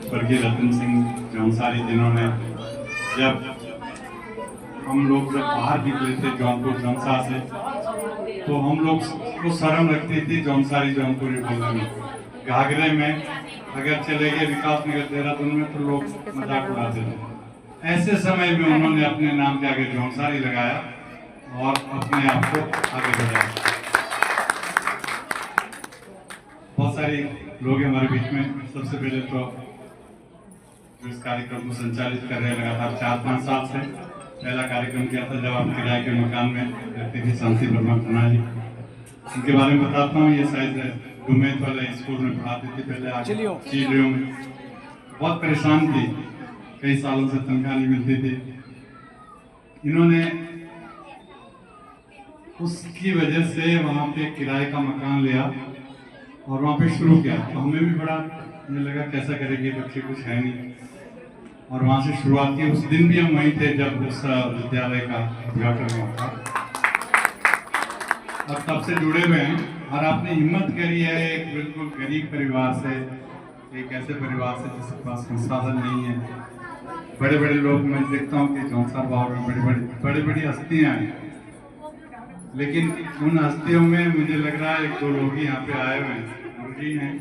स्वर्गीय रतन सिंह जौनसारी, जिन्होंने जब हम लोग जब बाहर निकले थे जौनपुर जौनसा से, तो हम लोग को शर्म लगती थी जौनसारी जौनपुरी बोलने में। घाघरे में अगर चले गए विकास नगर देहरादून में तो लोग मजाक उड़ाते थे। ऐसे समय में उन्होंने अपने नाम के आगे जौनसारी लगाया और अपने आप को आगे बढ़ाया। बहुत सारी लोग हमारे बीच में। सबसे पहले तो जो इस कार्यक्रम को संचालित कर रहे हैं लगातार 4-5 साल से, पहला कार्यक्रम किया था जब आप किराए के मकान में रहती थी, शांति वर्मा खन्ना जी, इनके बारे में बताता हूँ। ये शायद डुमेत वाले स्कूल में पढ़ाती थी पहले, चिड़ियों में। बहुत परेशान थी, कई सालों से तनख्वाह नहीं मिलती थी। इन्होंने उसकी वजह से वहाँ पे किराए का मकान लिया और वहाँ पे शुरू किया। तो हमें भी बड़ा मुझे लगा कैसा करेगी, बच्चे कुछ है नहीं, और वहाँ से शुरुआत की। उस दिन भी हम वहीं थे जब उस विद्यालय का उद्घाटन हुआ था, और तब से जुड़े हुए हैं। और आपने हिम्मत करी है एक बिल्कुल गरीब परिवार से, एक ऐसे परिवार से जिसके पास संसाधन नहीं है। बड़े बड़े लोग मैं देखता हूँ कि जौनसार बावर में बड़ी बड़ी हस्तियाँ हैं, लेकिन उन हस्तियों में मुझे लग रहा है 1-2 लोग ही यहाँ पे आए हुए हैं। मुरली हैं,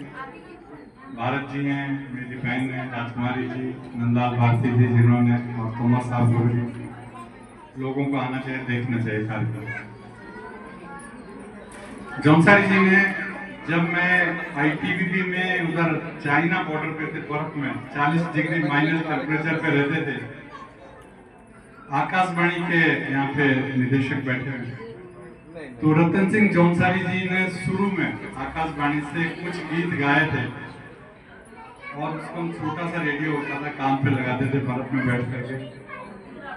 भारत जी हैं, मेरी बहन है राजकुमारी जी, नंदाल भारती जी, जिन्होंने, और तोमर साहब जी। लोगों को आना चाहिए, देखना चाहिए कार्यक्रम। जौनसारी जी ने, जब मैं ITBP में उधर चाइना बॉर्डर पे थे, बर्फ में 40 डिग्री माइनस टेम्परेचर पे रहते थे, आकाशवाणी के यहाँ पे निदेशक बैठे हुए, तो रतन सिंह जौनसारी जी ने शुरू में आकाशवाणी से कुछ गीत गाए थे, और उसको हम छोटा सा रेडियो होता था, कान पे लगाते थे बर्फ में बैठ करके।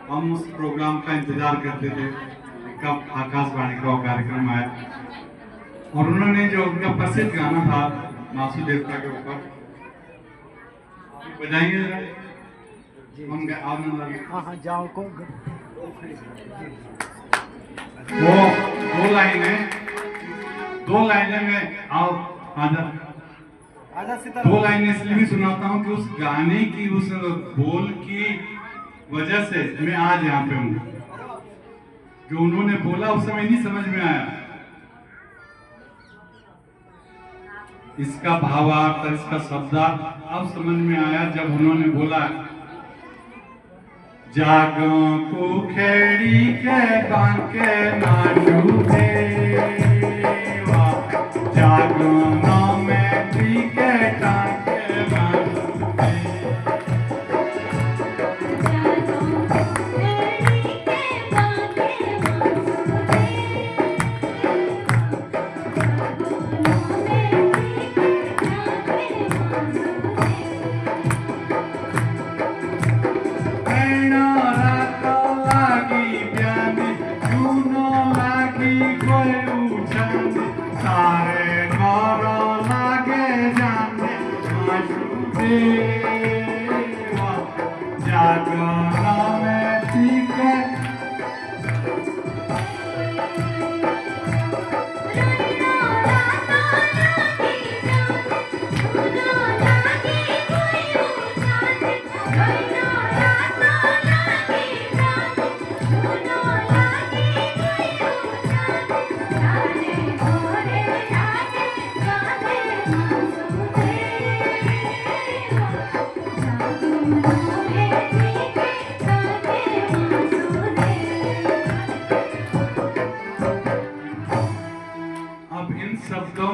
हम उस प्रोग्राम का इंतजार करते थे कब आकाशवाणी का कार्यक्रम आया। और उन्होंने जो उनका प्रसिद्ध गाना था मासू देवता के ऊपर, बजाएंगे जाओ को वो 2 लाइनें में आओ आजा 2 लाइनें इसलिए भी सुनाता हूँ कि उस गाने की, उस बोल की वजह से मैं आज यहाँ पे हूँ। जो उन्होंने बोला उस समय नहीं समझ में आया, इसका भावार्थ, इसका शब्दार्थ अब समझ में आया जब उन्होंने बोला, जागो को खेड़ी के बांके नाचू देवा, जागो ना में के टांके नाचू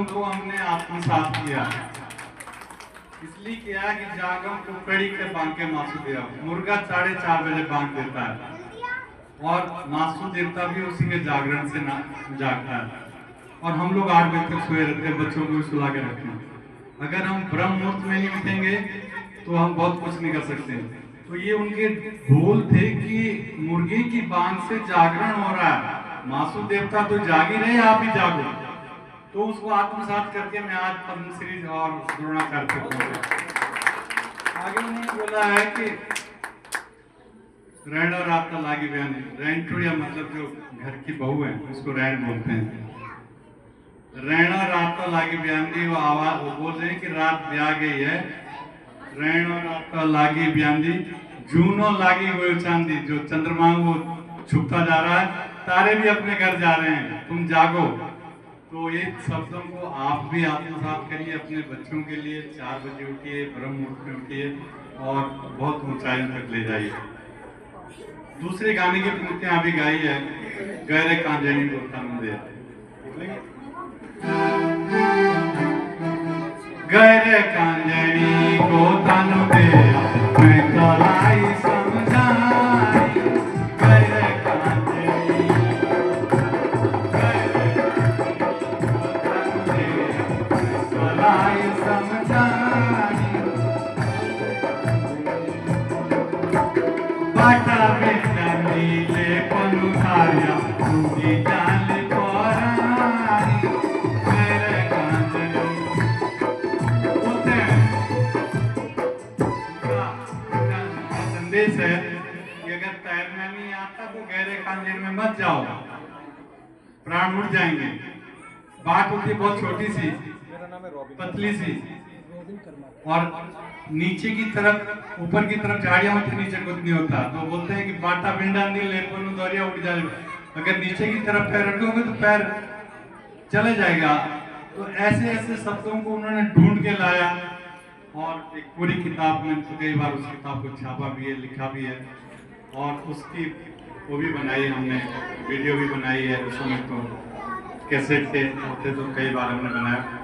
को हमने आत्मसात किया। इसलिए किया कि जागम को कड़ी के बांध के मासू दिया। मुर्गा 4:30 बजे बांध देता है और मासू देवता भी उसी के जागरण से जागता है, और हम लोग 8 बजे तक सोए रहते हैं, बच्चों को भी सुला के रखते हैं। अगर हम ब्रह्म मुहूर्त में नहीं उठेंगे तो हम बहुत कुछ नहीं कर सकते। तो ये उनके बोल थे कि मुर्गी की बांध से जागरण हो रहा है, मासू देवता तो जाग ही रहे, आप ही जागो। तो उसको आत्मसात करके मैं आज पद्मश्री और द्रोणाचार्य को आगे नहीं बोला है कि रैन और आपका लागी बयान, रैन टू या मतलब जो घर की बहू है उसको रैन बोलते हैं। रैन और आपका लागी बयान दी, वो आवाज वो बोल रहे हैं कि रात ब्याह गई है रैणो आपका लागी ब्यांदी, जूनो लागी वो चांदी, जो चंद्रमा वो छुपता जा रहा है, तारे भी अपने घर जा रहे हैं, तुम जागो। तो ये शब्दों को आप भी आत्मसात करिए अपने बच्चों के लिए। 4 बजे उठिए, ब्रह्म मुहूर्त में उठिए और बहुत ऊंचाइयों तक ले जाइए। दूसरे गाने की पंक्तियां अभी गाई है, गहरे कांजनी को तन दे। गहरे कांजनी को तन दे, मैं कलाई समझाई। गहरे कांजनी, गहरे को तन दे, मैं कलाई समझाई। बाटा बेटा नीले पनुधारिया, पूरी जान कोराई। गहरे कांजनी बोलते हैं, संदेश है कि अगर तैरना नहीं आता तो गहरे कांजन में मत जाओ, प्राण उड़ जाएंगे। बात होती है बहुत छोटी सी, पतली सी, और नीचे की तरफ, ऊपर की तरफ झाड़ियां होती, नीचे कुछ नहीं होता। तो बोलते हैं कि बाटा बिंडा नहीं ले दौरिया उड़ जाए। अगर नीचे की तरफ पैर रखोगे तो पैर चले जाएगा। तो ऐसे ऐसे शब्दों को उन्होंने ढूंढ के लाया और एक पूरी किताब में, तो कई बार उस किताब को छापा भी है, लिखा भी है, और उसकी वो भी बनाई हमने, वीडियो भी बनाई है। उस समय तो कैसेट के होते तो कई बार हमने बनाया।